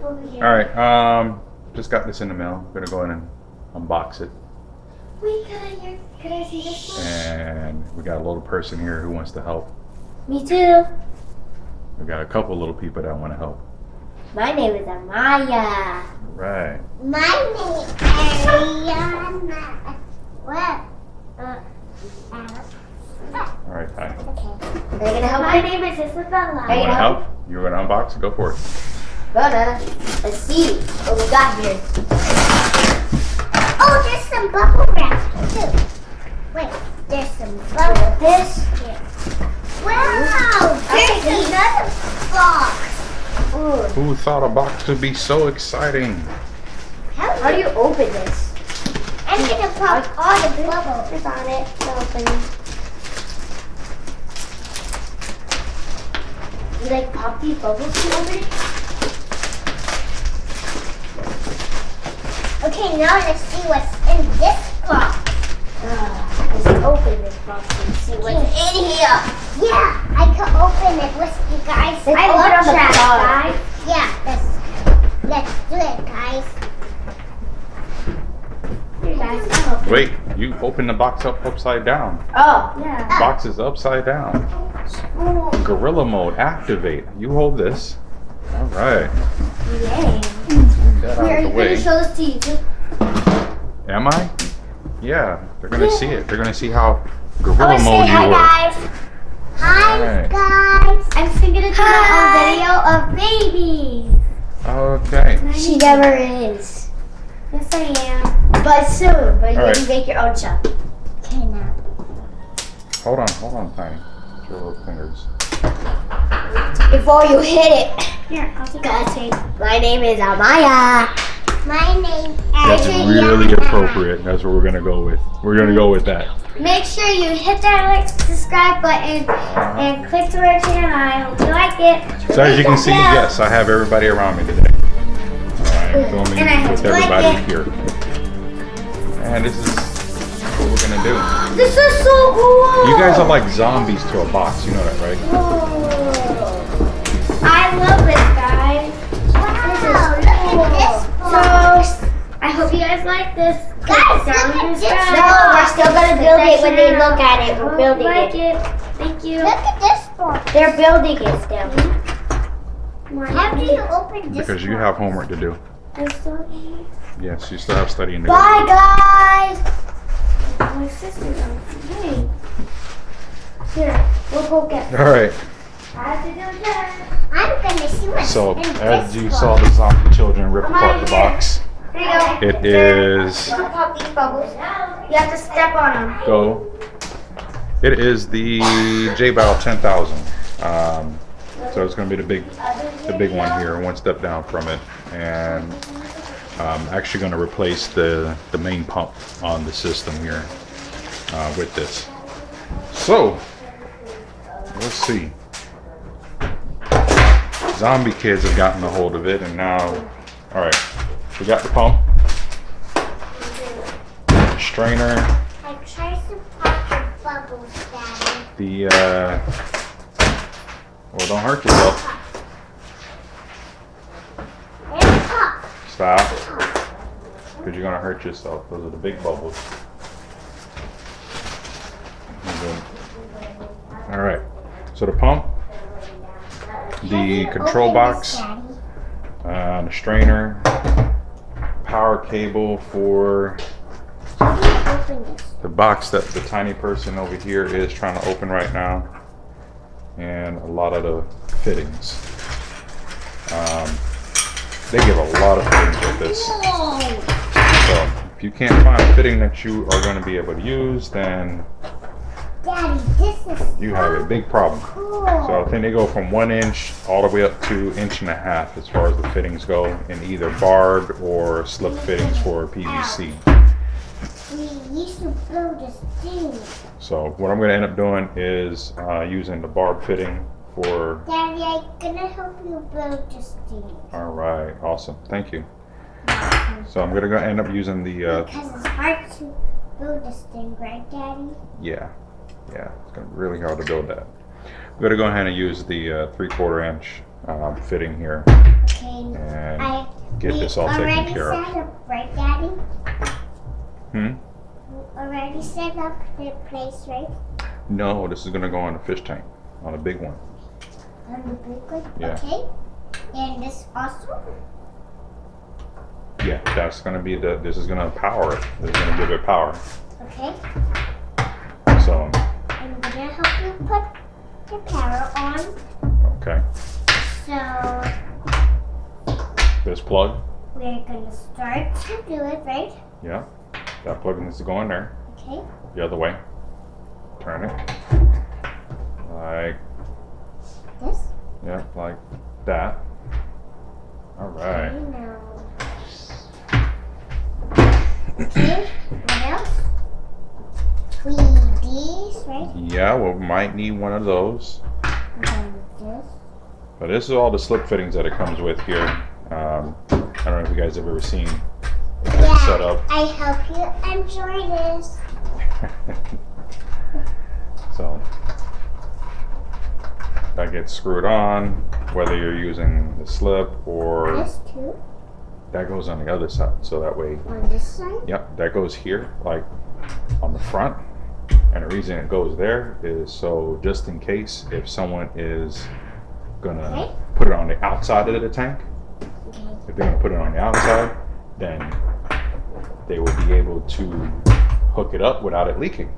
over here. Alright, just got this in the mail. I'm gonna go in and unbox it. Wait, could I see this one? And we got a little person here who wants to help. Me too. We got a couple little people that want to help. My name is Amaya. Right. My name is Ariana. What? Alright, Ty. Okay. Are you gonna help? My name is Isabella. You wanna help? You wanna unbox it? Go for it. Brother, let's see what we got here. Oh, there's some bubble wrap too. Wait, there's some bubble. This. Wow, there's another box. Ooh. Who thought a box would be so exciting? How do you open this? I'm gonna pop all the bubbles. It's on it. It's open. You like pop these bubbles to open it? Okay, now let's see what's in this box. Let's open this box and see what's in here. Yeah, I can open it with you guys. Let's I open love the trash, box. guys. Yeah, let's do it, guys. Here, guys. I'll open it. Wait, you open the box up upside down. Oh, yeah. Box is upside down. Gorilla mode, activate. You hold this. Alright. Yay. Get that out Here, of the I'm way. gonna show this to you too. Am I? Yeah, they're gonna see it. They're gonna see how I gorilla wanna say mode you hi, are. guys. Hi, Alright. guys. I'm singing a video of babies. Okay. She never is. Yes, I am. But soon. But you All can right. make your own show. Okay, now. Hold on, Tiny. Your little fingers. Before you hit it. Here, I'll take Guys, my name is Amaya. My name is That's really Ariana. appropriate. That's what we're gonna go with. We're gonna go with that. Make sure you hit that like subscribe button and click to our channel. I hope you like it. So as you can see, yes, I have everybody around me today. Alright, filming And I hope with you like everybody it. here. And this is what we're gonna do. This is so cool. You guys are like zombies to a box, you know that, right? Whoa. I love this, guys. Wow, look at this box. So, I hope you guys like this. Guys, Click down look at to this subscribe. box. We're still gonna build it when they look at it. We're building like it. Thank you. Look at this box. They're building it still. How do you open this Because you box? have homework to do. Yes, you still have studying to do. Bye, guys. My sister's on. Hey. Here, we'll go get. Alright, I have to do that. I'm gonna see what's so in as this you box. saw the zombie children rip apart the box, There you go. it is You can pop these bubbles. You have to step on them. go. It is the Jebao 10,000. So it's going to be the big one here, one step down from it, and I'm actually going to replace the main pump on the system here with this. So let's see. Zombie kids have gotten a hold of it, and now, all right, we got the pump, strainer, I tried to pop the bubbles, Daddy. the well, don't hurt yourself. There's pop. Stop, because you're gonna hurt yourself. Those are the big bubbles. All right, so the pump, the control box, the strainer, power cable for Open this. the box that the tiny person over here is trying to open right now, and a lot of the fittings. They give a lot of fittings with this. So if you can't find a fitting that you are going to be able to use, then Daddy, this is you have a big problem. cool. So I think they go from 1 inch all the way up to 1.5 inches as far as the fittings go, in either barbed or slip fittings for PVC. We used to build this thing. So what I'm going to end up doing is using the barb fitting for. Daddy, I'm gonna help you build this thing. All right, awesome, thank you. So I'm going to end up using the. Because it's hard to build this thing, right, Daddy? Yeah, it's gonna be really hard to build that. I'm gonna go ahead and use the 3/4 inch fitting here Okay. and get this all taken care of. Already set up, right, Daddy? Hmm? Already set up the place, right? No, this is gonna go on a fish tank, on a big one. On the big one? Yeah. Okay. And this also? Yeah, that's gonna be this is gonna power it. This is gonna give it power. Okay. So, I'm gonna help you put the power on. okay. So This plug, we're gonna start to do it, right? yeah. That plug needs to go in there. Okay. The other way. Turn it. Like, This? yeah, like that. Alright. Okay, now. Okay, what else? We need these, right? Yeah, we might need one of those. And then this. But this is all the slip fittings that it comes with here. I don't know if you guys have ever seen it set up. I hope you enjoy this. So that gets screwed on, whether you're using the slip or This too. that goes on the other side. So that way, On this side. yep, that goes here, like on the front. And the reason it goes there is so just in case if someone is gonna Okay. put it on the outside of the tank, Okay. if they're gonna put it on the outside, then they will be able to hook it up without it leaking.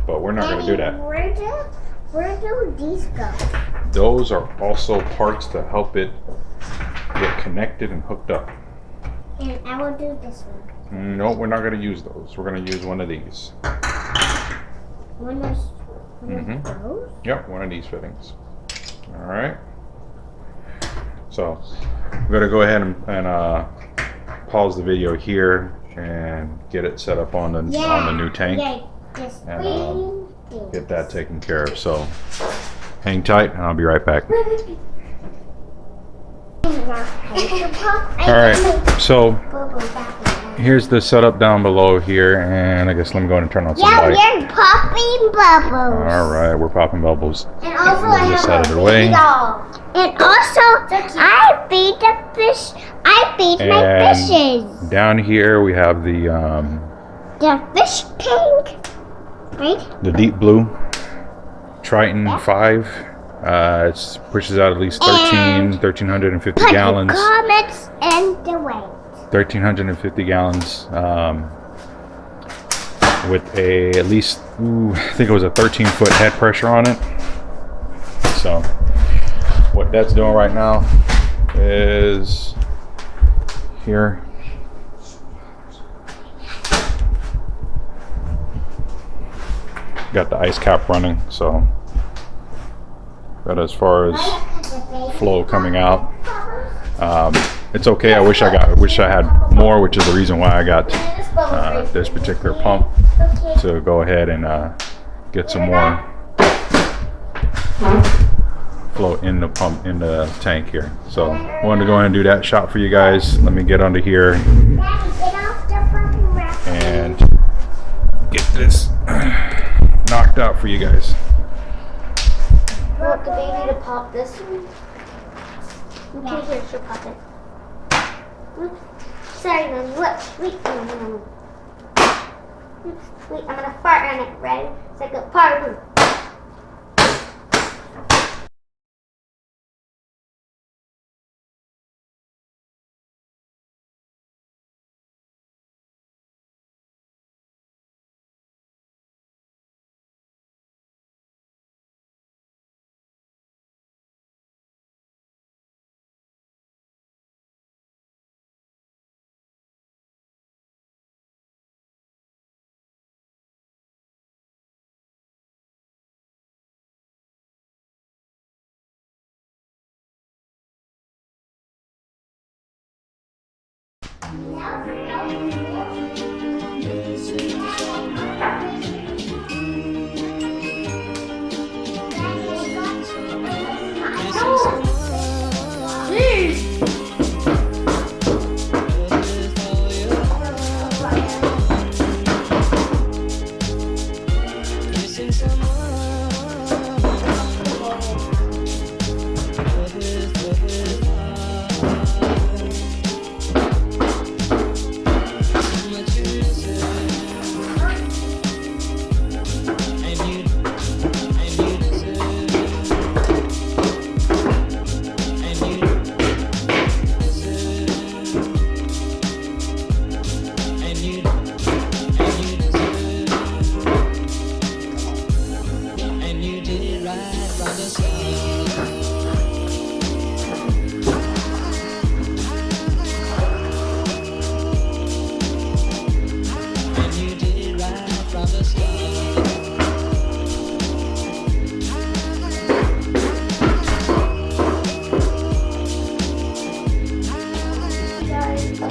But we're not gonna do that. Where do these go? Those are also parts to help it get connected and hooked up. And I will do this one. No, we're not gonna use those. We're gonna use one of these. One of those? Yep, one of these fittings. All right. So we're gonna go ahead and pause the video here and get it set up on the new tank. Yeah, this And, thing. Get that taken care of. So hang tight, and I'll be right back. All right. So here's the setup down below here, and I guess let me go ahead and turn on some Yeah, light. we're popping bubbles. All right, we're popping bubbles. And also Move I this have out a of the way. big doll. And also I feed the fish. I feed my And fishes. down here we have the fish tank. Right? the Deep Blue Triton 5. It pushes out at least 1,350 Put gallons. the comments and the weight. 1,350 gallons with at least, I think it was a 13-foot head pressure on it. So what that's doing right now is here. Got the ice cap running, so but as far as flow coming out, it's okay. I wish I had more, which is the reason why I got this particular pump to go ahead and get some more flow in the tank here. So I wanted to go ahead and do that shot for you guys. Let me get under here Daddy, get off the fucking rack. and get this knocked out for you guys. Want the baby to pop this one? Okay, here, she'll pop it. Oops. Sorry, Mom. What? Wait, no. Oops. Wait, I'm gonna fart on it. Ready? It's like a fart.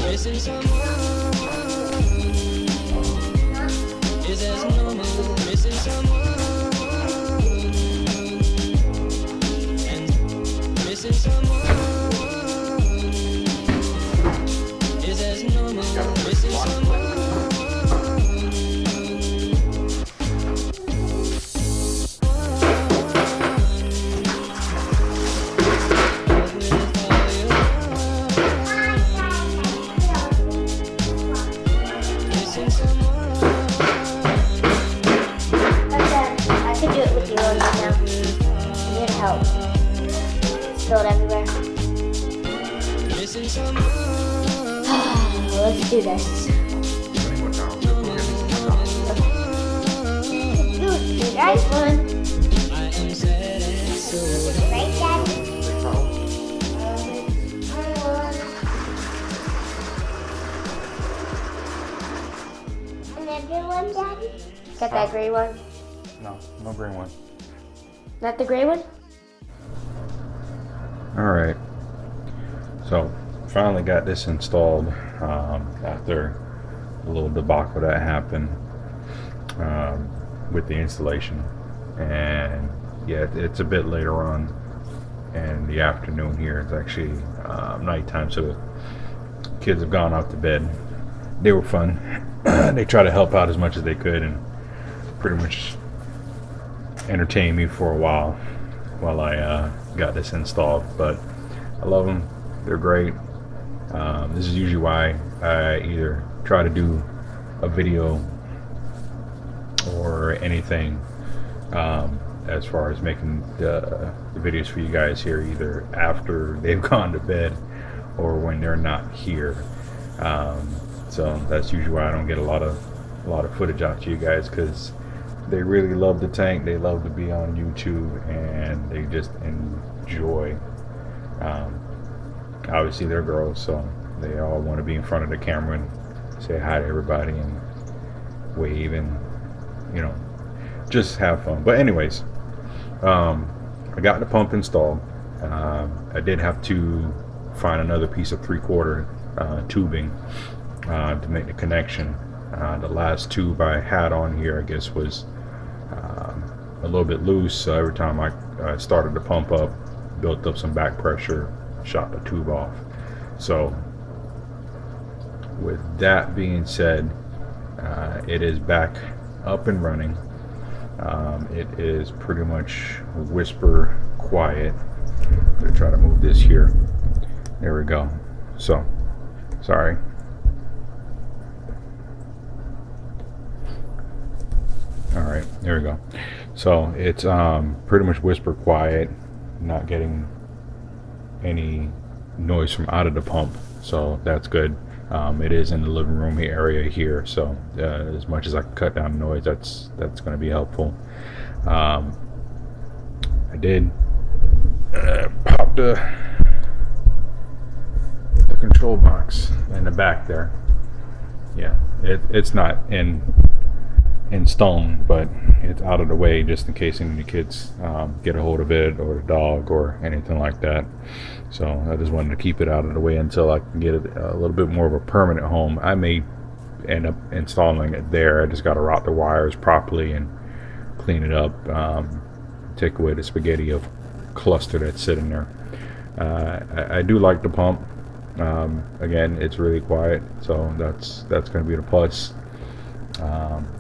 Missing someone. Is as normal. Missing someone. And missing someone. Is as normal. Missing someone. I could do it with you right now. I need help. Spilled everywhere. Let's do this. Right one. Right, Daddy? Another one, Daddy? Got that gray one? No, no green one. Not the gray one? Alright, so finally got this installed after a little debacle that happened with the installation. And yeah, it's a bit later on in the afternoon here. It's actually nighttime, so the kids have gone off to bed. They were fun. They try to help out as much as they could and pretty much entertain me for a while I got this installed. But I love them. They're great. This is usually why I either try to do a video or anything as far as making the videos for you guys here, either after they've gone to bed or when they're not here. So that's usually why I don't get a lot of footage out to you guys, because they really love the tank. They love to be on YouTube and they just enjoy. Obviously they're girls, so they all want to be in front of the camera and say hi to everybody and wave and, you know, just have fun. But anyways, I got the pump installed. I did have to find another piece of 3/4 tubing to make the connection. The last tube I had on here, I guess, was a little bit loose, so every time I started the pump up, built up some back pressure, shot the tube off. So with that being said, it is back up and running. It is pretty much whisper quiet. I'm gonna try to move this here. There we go. So sorry. Alright, there we go. So it's pretty much whisper quiet, not getting any noise from out of the pump, so that's good. It is in the living room area here, so as much as I can cut down noise, that's going to be helpful. I did pop the control box in the back there. Yeah, it's not in stone, but it's out of the way just in case any of the kids get a hold of it, or the dog, or anything like that. So I just wanted to keep it out of the way until I can get it a little bit more of a permanent home. I may end up installing it there. I just got to route the wires properly and clean it up, take away the spaghetti of cluster that's sitting there. I do like the pump. Again, it's really quiet, so that's going to be the plus.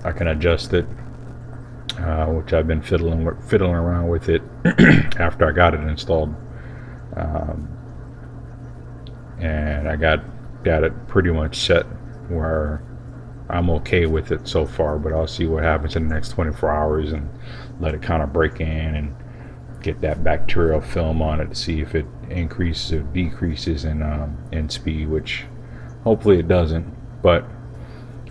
I can adjust it, which I've been fiddling around with it after I got it installed, and I got it pretty much set where I'm okay with it so far. But I'll see what happens in the next 24 hours and let it kind of break in and get that bacterial film on it to see if it increases or decreases in speed, which hopefully it doesn't. But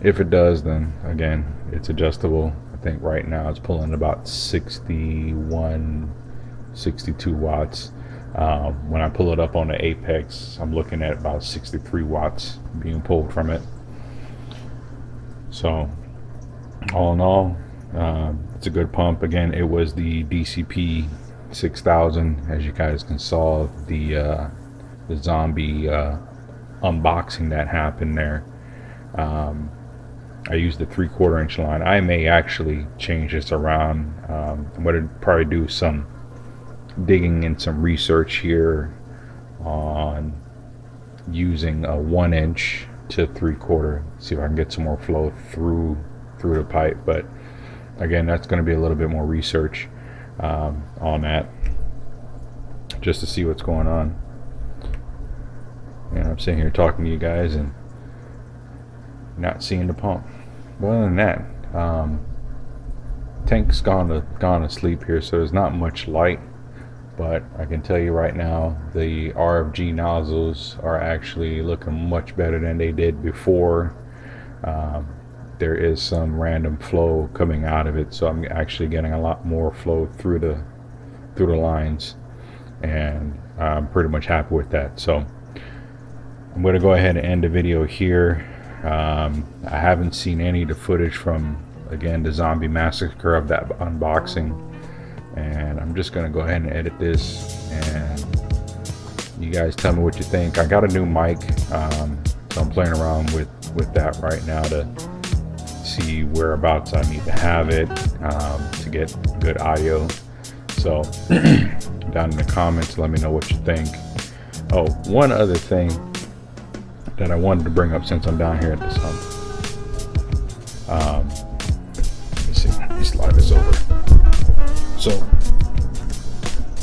if it does, then again, it's adjustable. I think right now it's pulling about 61, 62 watts. When I pull it up on the apex, I'm looking at about 63 watts being pulled from it. So all in all, it's a good pump. Again, it was the DCP 6000, as you guys can saw. The zombie unboxing that happened there. I used the 3/4 inch line. I may actually change this around. I'm going to probably do some digging and some research here on using a 1 inch to 3/4. See if I can get some more flow through the pipe. But again, that's going to be a little bit more research on that, just to see what's going on. And I'm sitting here talking to you guys and not seeing the pump. But other than that, tank's gone to sleep here, so there's not much light. But I can tell you right now, the RFG nozzles are actually looking much better than they did before. There is some random flow coming out of it, so I'm actually getting a lot more flow through the lines, and I'm pretty much happy with that. So I'm going to go ahead and end the video here. I haven't seen any of the footage from, again, the zombie massacre of that unboxing, and I'm just going to go ahead and edit this, and you guys tell me what you think. I got a new mic, so I'm playing around with that right now to see whereabouts I need to have it to get good audio. So down in the comments, let me know what you think. Oh, one other thing that I wanted to bring up since I'm down here at the sump. Let me see, let me slide this over. So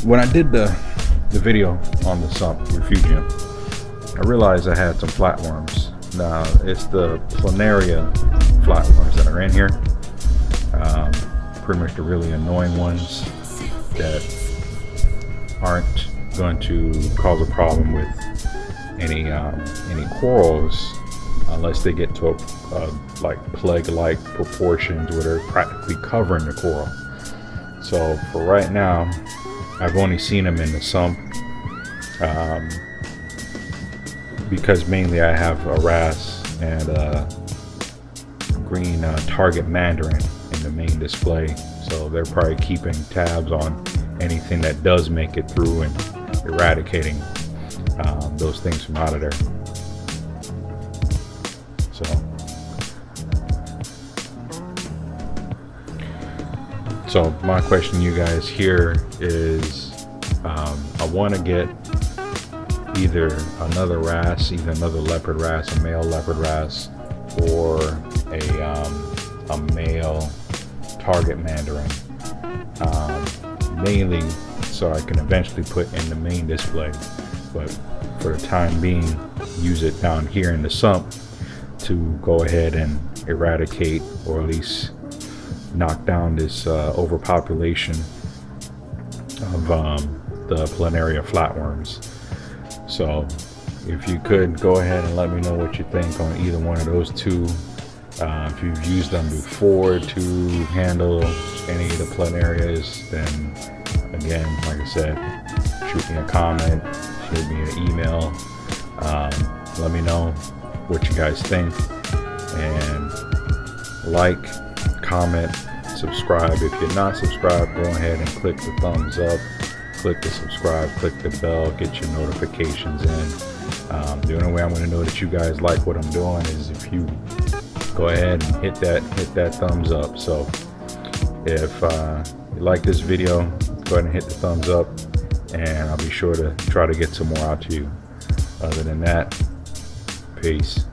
when I did the video on the sump refugium, I realized I had some flatworms. Now it's the planaria flatworms that are in here. Pretty much the really annoying ones that aren't going to cause a problem with any corals unless they get to a like plague-like proportions where they're practically covering the coral. So for right now, I've only seen them in the sump because mainly I have a wrasse and a green target mandarin in the main display, so they're probably keeping tabs on anything that does make it through and eradicating those things from out of there. So my question to you guys here is, I want to get either another wrasse, either another leopard wrasse, a male leopard wrasse, or a male target mandarin, mainly so I can eventually put in the main display, but for the time being use it down here in the sump to go ahead and eradicate, or at least knock down this overpopulation of the planaria flatworms. So if you could go ahead and let me know what you think on either one of those two. If you've used them before to handle any of the planarias, then again, like I said, shoot me a comment, shoot me an email, let me know what you guys think, and like, comment, subscribe. If you're not subscribed, go ahead and click the thumbs up, click the subscribe, click the bell, get your notifications in. The only way I'm going to know that you guys like what I'm doing is if you go ahead and hit that thumbs up. So if you like this video, go ahead and hit the thumbs up, and I'll be sure to try to get some more out to you. Other than that, peace.